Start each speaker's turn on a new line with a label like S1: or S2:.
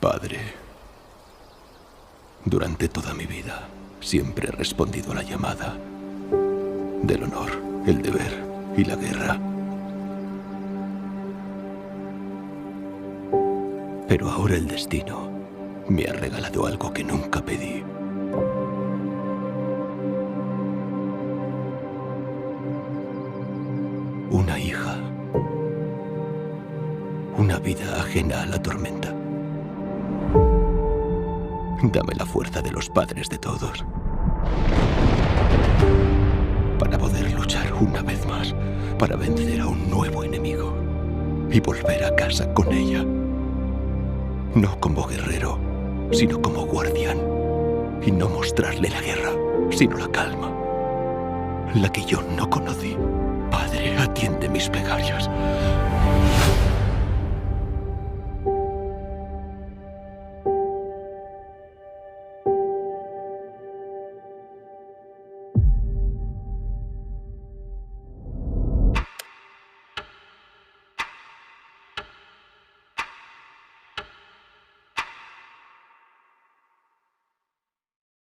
S1: Padre, durante toda mi vida siempre he respondido a la llamada del honor, el deber y la guerra. Pero ahora el destino me ha regalado algo que nunca pedí. Una hija. Una vida ajena a la tormenta. Dame la fuerza de los padres de todos para poder luchar una vez más, para vencer a un nuevo enemigo y volver a casa con ella. No como guerrero, sino como guardián. Y no mostrarle la guerra, sino la calma, la que yo no conocí. Padre, atiende mis plegarias.